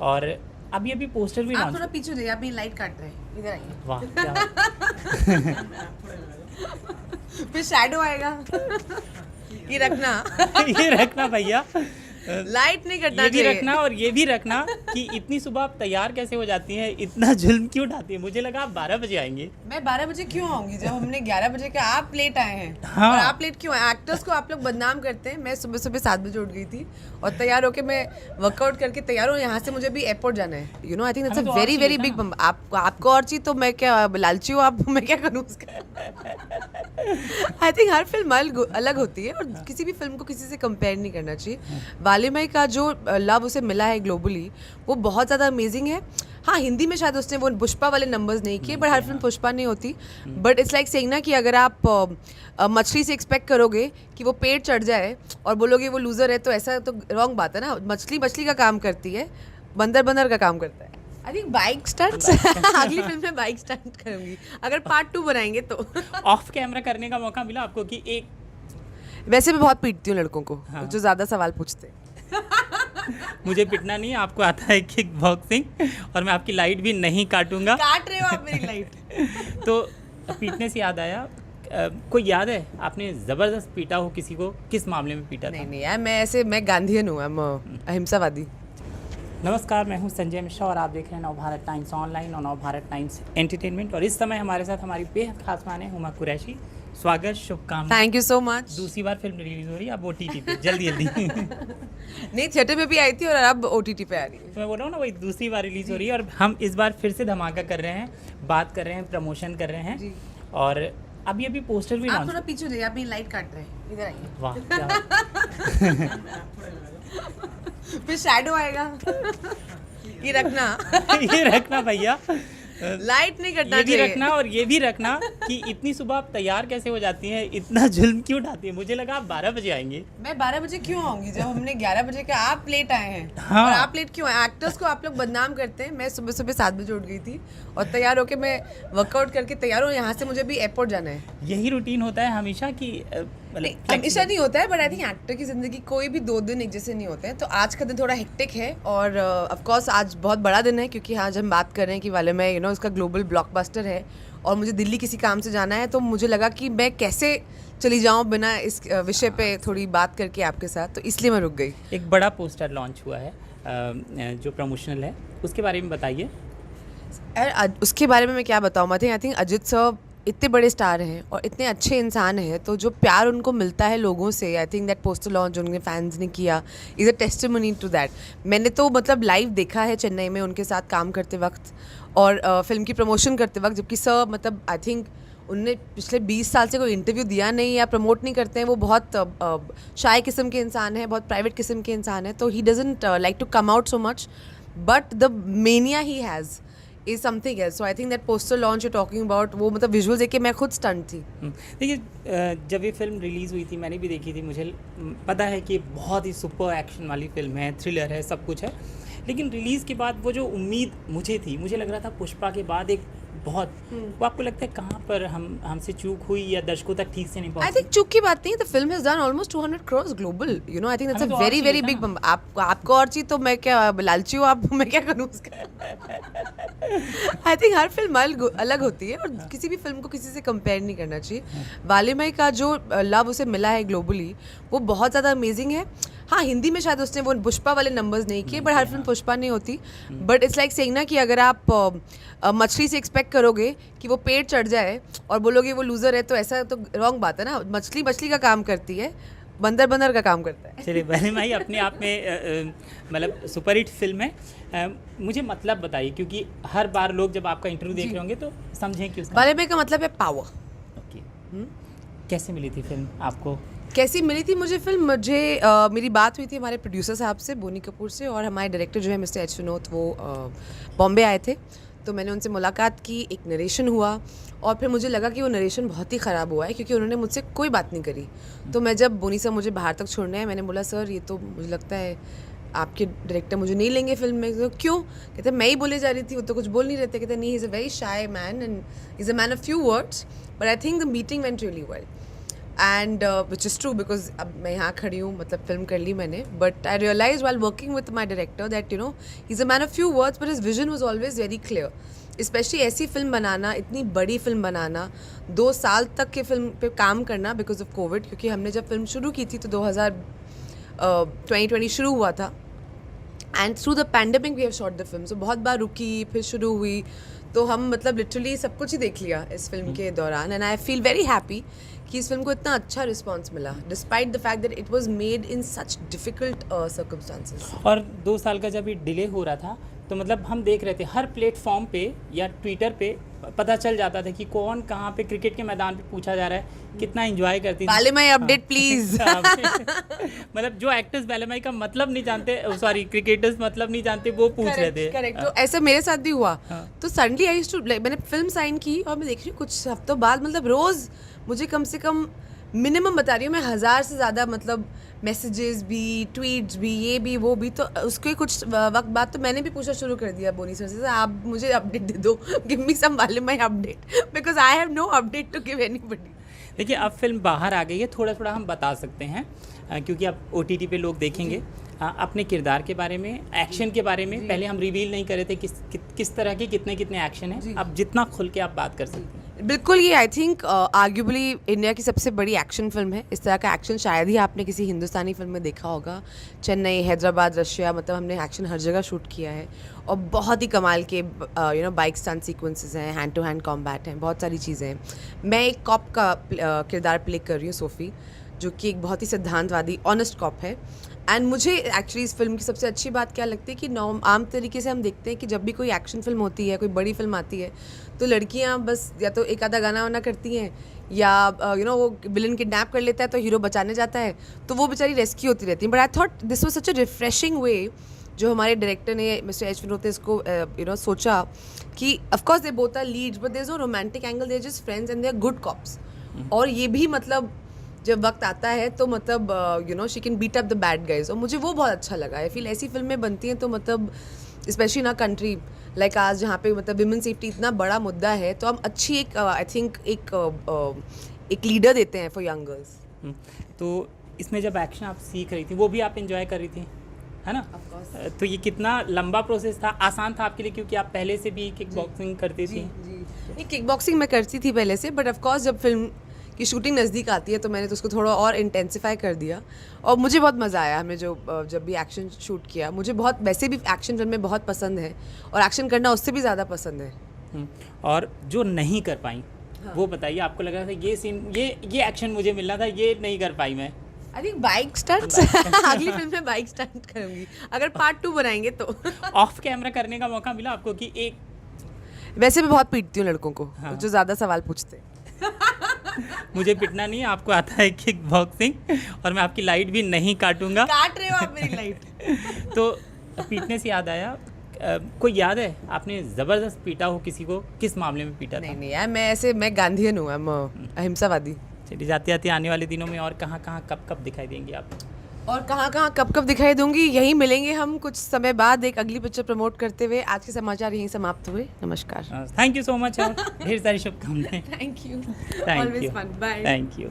और अभी अभी पोस्टर भी आप लॉन्च। थोड़ा पीछे जाइए, आप लाइट काट रहे हैं, इधर आइए। वाह क्या फिर शैडो आएगा। ये रखना। ये रखना भैया, लाइट नहीं कटना ये भी चाहिए। रखना और ये भी रखना कि इतनी सुबह आप तैयार कैसे हो जाती हैं, इतना जुल्म क्यों उठाती हैं। मुझे लगा आप 12 बजे आएंगे। मैं 12 बजे क्यों आऊंगी जब हमने 11 बजे का, आप लेट आए हैं। हाँ। और आप लेट क्यों आए? एक्टर्स को आप लोग बदनाम करते हैं। मैं सुबह सुबह 7 बजे उठ गई थी और तैयार होके मैं वर्कआउट करके तैयार हूँ। यहाँ से मुझे भी एयरपोर्ट जाना है। You know I think that's हमें अ तो और वेरी चाहिए वेरी था बिग ना। आपको और चीज तो मैं क्या लालची हूँ, आप मैं क्या करूँ उसका। आई थिंक हर फिल्म अलग होती है और किसी भी फिल्म को किसी से कंपेयर नहीं करना चाहिए। वालीमाई का जो लव उसे मिला है ग्लोबली, वो बहुत ज़्यादा अमेजिंग है। हाँ, हिंदी में शायद उसने वो पुष्पा वाले नंबर्स नहीं किए, बट हर फिल्म पुष्पा नहीं होती। बट इट्स लाइक सेइंग ना कि अगर आप मछली से एक्सपेक्ट करोगे कि वो पेड़ चढ़ जाए और बोलोगे वो लूजर है, तो ऐसा तो रॉन्ग बात है ना। मछली मछली का काम करती है, बंदर बंदर का काम करता है। आई थिंक बाइक स्टंट्स अगली फिल्म में बाइक स्टंट करूंगी अगर पार्ट 2 बनाएंगे तो। ऑफ कैमरा करने का मौका मिला आपको कि एक वैसे मैं बहुत पीटती हूँ लड़कों को, हाँ। जो ज़्यादा सवाल पूछते हैं। मुझे पिटना नहीं है, आपको आता है किक बॉक्सिंग और मैं आपकी लाइट भी नहीं काटूंगा। काट रहे हो आप मेरी लाइट। तो पीटने से याद आया, कोई याद है आपने ज़बरदस्त पीटा हो किसी को, किस मामले में पीटा था? नहीं नहीं यार, मैं गांधीयन हूँ, अहिंसावादी। नमस्कार, मैं हूं संजय मिश्रा और आप देख रहे हैं नवभारत टाइम्स ऑनलाइन और नवभारत टाइम्स एंटरटेनमेंट। और इस समय हमारे साथ हमारी बेहद खास मेहमान हैं हुमा कुरैशी। स्वागत, शुभकामनाएं। Thank you so much. दूसरी बार फिल्म रिलीज हो रही है अब OTT पे, जल्दी जल्दी। नहीं, थिएटर में भी आई थी और अब OTT पे आ रही है। तो मैं बोल रहा हूँ ना, वही दूसरी बार रिलीज हो रही है और हम इस बार फिर से धमाका कर रहे हैं, बात कर रहे हैं, प्रमोशन कर रहे हैं। जी। और अभी अभी पोस्टर भी आप लॉन्च। थोड़ा पीछे जाइए, आप लाइट काट रहे हैं, इधर आइए। वाह क्या फिर शैडो आएगा। ये रखना। ये रखना भैया, लाइट नहीं कटना ये भी चाहिए। रखना और ये भी रखना कि इतनी सुबह आप तैयार कैसे हो जाती हैं, इतना जुल्म क्यों उठाती हैं। मुझे लगा आप 12 बजे आएंगे। मैं 12 बजे क्यों आऊंगी जब हमने 11 बजे का, आप लेट आए हैं। हाँ। और आप लेट क्यों आए? एक्टर्स को आप लोग बदनाम करते हैं। मैं सुबह सुबह 7 बजे उठ गई थी और तैयार होके मैं वर्कआउट करके तैयार हूँ। यहाँ से मुझे भी एयरपोर्ट जाना है। यही रूटीन होता है हमेशा कि नहीं, हमेशा नहीं होता है, बट आई थिंक एक्टर की जिंदगी कोई भी 2 दिन एक जैसे नहीं होते हैं। तो आज का दिन थोड़ा हेक्टिक है और ऑफ कोर्स आज बहुत बड़ा दिन है, क्योंकि आज हम बात कर रहे हैं कि वालीमाई उसका ग्लोबल ब्लॉकबस्टर है और मुझे दिल्ली किसी काम से जाना है। तो मुझे लगा कि मैं कैसे चली जाऊँ बिना इस विषय पे थोड़ी बात करके आपके साथ, तो इसलिए मैं रुक गई। एक बड़ा पोस्टर लॉन्च हुआ है जो प्रमोशनल है, उसके बारे में बताइए। उसके बारे में मैं क्या बताऊँ। आई थिंक अजित सर इतने बड़े स्टार हैं और इतने अच्छे इंसान हैं, तो जो प्यार उनको मिलता है लोगों से, I think that poster launch जो उनके फैंस ने किया is a testimony to that. मैंने तो मतलब लाइव देखा है चेन्नई में उनके साथ काम करते वक्त और फिल्म की प्रमोशन करते वक्त, जबकि सर मतलब आई थिंक उनने पिछले 20 साल से कोई इंटरव्यू दिया नहीं या प्रमोट नहीं करते हैं। वो बहुत शाय किस्म के इंसान हैं, बहुत प्राइवेट किस्म के इंसान हैं, तो he doesn't like to come out so much, but the mania he has is something else. So I think that poster launch you're talking about, वो मतलब विजुअल्स देख के मैं खुद स्टंट थी। देखिए, जब ये फिल्म रिलीज़ हुई थी मैंने भी देखी थी, मुझे पता है कि बहुत ही सुपर एक्शन वाली फिल्म है, थ्रिलर है, सब कुछ है। लेकिन रिलीज़ के बाद वो जो उम्मीद मुझे थी, मुझे लग रहा था पुष्पा के बाद एक बहुत, वो आपको लगता है कहाँ पर हमसे चूक हुई या दर्शकों तक ठीक से नहीं पहुंची? I think चूक की बात नहीं है। The film has done almost 200 crores global. You know, I think that's हमें a तो और very चाहिए very था big ना। bump. आपको और चीज तो मैं क्या लालची हूँ, आप मैं क्या करूँ उसका। आई थिंक हर फिल्म अलग होती है और किसी भी फिल्म को किसी से कंपेयर नहीं करना चाहिए। वालीमाई का जो लव उसे मिला है ग्लोबली, वो बहुत ज़्यादा अमेजिंग है। हाँ, हिंदी में शायद उसने वो पुष्पा वाले नंबर्स नहीं किए, बट हर फिल्म पुष्पा नहीं होती। बट इट्स लाइक सेइंग ना कि अगर आप मछली से एक्सपेक्ट करोगे कि वो पेड़ चढ़ जाए और बोलोगे वो लूजर है, तो ऐसा तो रॉन्ग बात है ना। मछली मछली का काम करती है, बंदर बंदर का काम करता है। चलिए, वालीमाई अपने आप में मतलब सुपरहिट फिल्म है। मुझे मतलब बताइए, क्योंकि हर बार लोग जब आपका इंटरव्यू देख रहे होंगे तो समझें कि उसका वालीमाई का मतलब है पावर। ओके, कैसे मिली थी फिल्म आपको? कैसी मिली थी मुझे फिल्म? मेरी बात हुई थी हमारे प्रोड्यूसर साहब से, बोनी कपूर से, और हमारे डायरेक्टर जो है मिस्टर एच विनोद, वो बॉम्बे आए थे। तो मैंने उनसे मुलाकात की, एक नरेशन हुआ और फिर मुझे लगा कि वो नरेशन बहुत ही ख़राब हुआ है, क्योंकि उन्होंने मुझसे कोई बात नहीं करी। तो मैं जब बोनी सर मुझे बाहर तक छोड़ने आए, मैंने बोला सर ये तो मुझे लगता है आपके डायरेक्टर मुझे नहीं लेंगे फिल्म में। तो क्यों? कहते मैं ही बोले जा रही थी, वो तो कुछ बोल नहीं रहे थे। कहते नहीं, ही is a very shy man and is a man of few words, but I think the meeting went really well. And which is true because अब मैं यहाँ खड़ी हूँ, मतलब फिल्म कर ली मैंने, but I realise while working with my director that you know he is a man of few words but his vision was always very clear. Specially ऐसी फिल्म बनाना, इतनी बड़ी फिल्म बनाना, 2 साल तक की फिल्म पे काम करना बिकॉज ऑफ कोविड, क्योंकि हमने जब फिल्म शुरू की थी तो 2020 शुरू हुआ था and through the pandemic we have shot the film. So बहुत बार रुकी, फिर शुरू हुई, तो हम मतलब लिटरली सब कुछ ही देख लिया इस फिल्म के दौरान। And I feel very happy कि इस फिल्म को इतना अच्छा रिस्पॉन्स मिला despite the fact that it was made in such difficult circumstances. और 2 साल का जब ये डिले हो रहा था तो मतलब हम देख रहे थे हर प्लेटफॉर्म पे या ट्विटर पे पता चल जाता था कि कौन कहाँ पे क्रिकेट के मैदान पे पूछा जा रहा है कितना एंजॉय करती थी। बालेमाई अपडेट प्लीज। मतलब जो एक्टर्स बालेमाई का मतलब नहीं जानते, सॉरी क्रिकेटर्स मतलब नहीं जानते, वो पूछ रहे थे। करेक्ट। तो ऐसा मेरे साथ भी हुआ। तो सडनली आई यूज्ड टू, मैंने फिल्म साइन की और मैं देख रही हूँ कुछ हफ्तों बाद मतलब रोज़ मुझे कम से कम मिनिमम बता रही हूँ मैं 1000 से ज़्यादा मतलब मैसेजेस भी, ट्वीट्स भी, ये भी वो भी। तो उसके कुछ वक्त बाद तो मैंने भी पूछना शुरू कर दिया बोनी सर से, आप मुझे अपडेट दे दो, गिव मी सम बालेमाई update because I have no update to give anybody. देखिए अब फिल्म बाहर आ गई है, थोड़ा थोड़ा हम बता सकते हैं क्योंकि अब OTT पे लोग देखेंगे। अपने किरदार के बारे में, एक्शन के बारे में पहले हम रिवील नहीं कर रहे थे किस तरह के कितने एक्शन हैं, अब जितना खुल के आप बात कर सकते हैं। बिल्कुल, ये आई थिंक आर्ग्यूबली इंडिया की सबसे बड़ी एक्शन फिल्म है। इस तरह का एक्शन शायद ही आपने किसी हिंदुस्तानी फिल्म में देखा होगा। चेन्नई, हैदराबाद, रशिया, मतलब हमने एक्शन हर जगह शूट किया है और बहुत ही कमाल के you know bike stunt sequences हैं, हैंड टू हैंड कॉम्बैट हैं, बहुत सारी चीज़ें हैं। मैं एक कॉप का किरदार प्ले कर रही हूँ, सोफ़ी, जो कि एक बहुत ही सिद्धांतवादी ऑनेस्ट कॉप है। एंड मुझे एक्चुअली इस फिल्म की सबसे अच्छी बात क्या लगती है कि आम तरीके से हम देखते हैं कि जब भी कोई एक्शन फिल्म होती है, कोई बड़ी फिल्म आती है, तो लड़कियां बस या तो एक आधा गाना वाना करती हैं या यू नो वो विलन किडनैप कर लेता है तो हीरो बचाने जाता है, तो वो बेचारी रेस्क्यू होती रहती है। But I thought this was such a refreshing way जो हमारे डायरेक्टर ने मिस्टर एच विनोद इसको यू नो सोचा कि of course they both are leads but there is no romantic angle, they are just friends and they are good cops. और ये भी मतलब जब वक्त आता है तो मतलब you know she can beat up the bad guys, और मुझे वो बहुत अच्छा लगा। आई फील ऐसी फिल्में बनती हैं तो मतलब specially in a country like आज जहाँ पे मतलब विमेन सेफ्टी इतना बड़ा मुद्दा है, तो हम अच्छी एक आई थिंक एक लीडर देते हैं फॉर यंग गर्ल्स। तो इसमें जब एक्शन आप सीख रही थी वो भी आप इंजॉय कर रही थी, है ना? तो ये कितना लंबा प्रोसेस था, आसान था आपके लिए क्योंकि आप पहले से भी किक बॉक्सिंग करती थी? जी, किक बॉक्सिंग मैं करती थी पहले से, बट ऑफ कोर्स जब फिल्म की शूटिंग नज़दीक आती है तो मैंने तो उसको थोड़ा और इंटेंसिफाई कर दिया और मुझे बहुत मज़ा आया। हमने जब भी एक्शन शूट किया, मुझे बहुत वैसे भी एक्शन फिल्में बहुत पसंद है और एक्शन करना उससे भी ज़्यादा पसंद है। और जो नहीं कर पाई वो बताइए, आपको लग रहा था ये सीन ये एक्शन मुझे मिलना था, ये नहीं कर पाई मैं? आई थिंक बाइक स्टंट्स अगली फिल्म में बाइक स्टंट करूँगी अगर पार्ट 2 बनाएंगे तो। ऑफ कैमरा करने का मौका मिला आपको कि एक? वैसे भी बहुत पीटती हूँ लड़कों को, हाँ। जो ज़्यादा सवाल पूछते हैं। मुझे पिटना नहीं है, आपको आता है किक बॉक्सिंग और मैं आपकी लाइट भी नहीं काटूंगा। काट रहे हो आप मेरी लाइट। तो पीटने से याद आया, कोई याद है आपने ज़बरदस्त पीटा हो किसी को? किस मामले में पीटा था? नहीं यार, मैं गांधीयन हूँ, अहिंसावादी। चलिए जाते जाते आने वाले दिनों में और कहाँ कब दिखाई देंगे आप? और कहाँ कब दिखाई दूंगी, यहीं मिलेंगे हम कुछ समय बाद एक अगली पिक्चर प्रमोट करते हुए। आज के समाचार यहीं समाप्त हुए। नमस्कार। थैंक यू सो मच, ढेर सारी शुभकामनाएं। Thank you. Thank always you. Fun. Bye. Thank you.